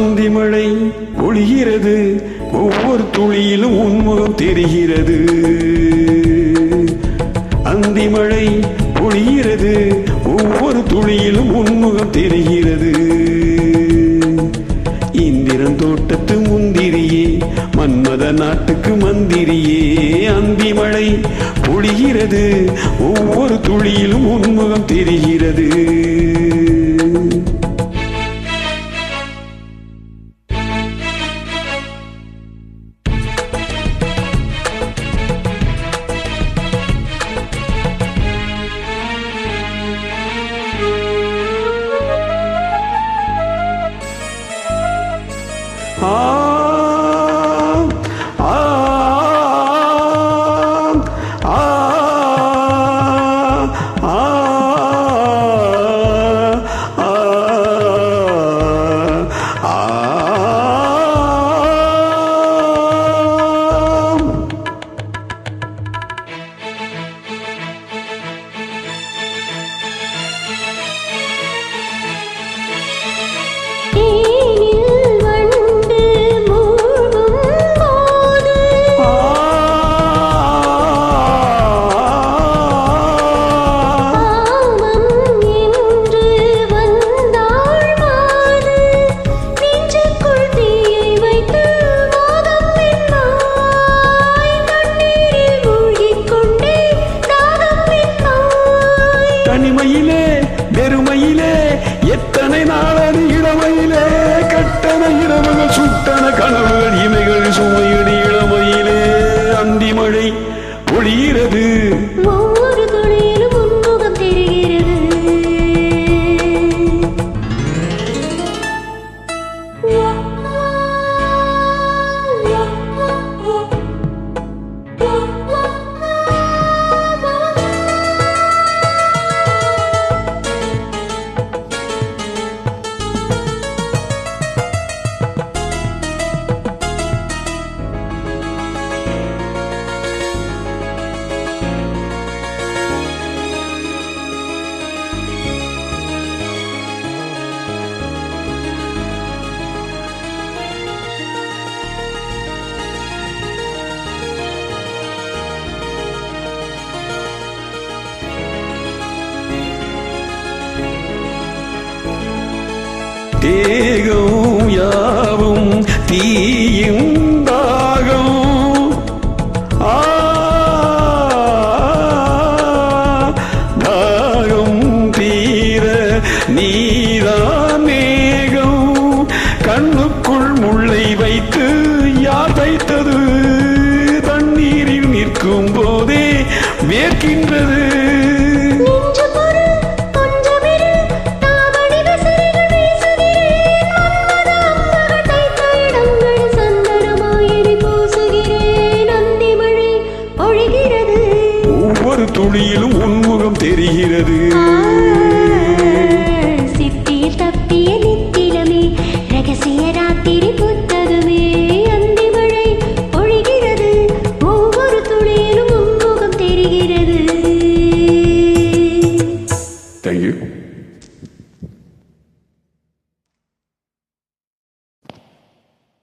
அந்திமழை ஒளிகிறது, ஒவ்வொரு துளியிலும் உன்முகம் தெரிகிறது. அந்திமழை பொழிகிறது, ஒவ்வொரு துளியிலும் உன்முகம் தெரிகிறது. இந்திரன் தோட்டத்து முந்திரியே, மன்மத நாட்டுக்கு மந்திரியே. அந்திமழை பொழிகிறது, ஒவ்வொரு துளியிலும் உன்முகம் தெரிகிறது. ஆ ஆ ஆ ஆ தனிமையிலே வெறுமையிலே எத்தனை நாளது இளமையிலே, கட்டண இரவுகள் சுட்டன கனவுகள் இமைகள் சுமையடி இளமையிலே. அந்திமழை பொழிகிறது, ஒவ்வொரு துளியிலும் உன்முகம் தெரிகிறது. தேகம் யாவும் தீயும் தாகம். தாகம் தீர நீதான் மேகம். கண்ணுக்குள் முள்ளை வைத்து யார் வைத்தது? தண்ணீரில் நிற்கும் போதே வேர்க்கின்றது.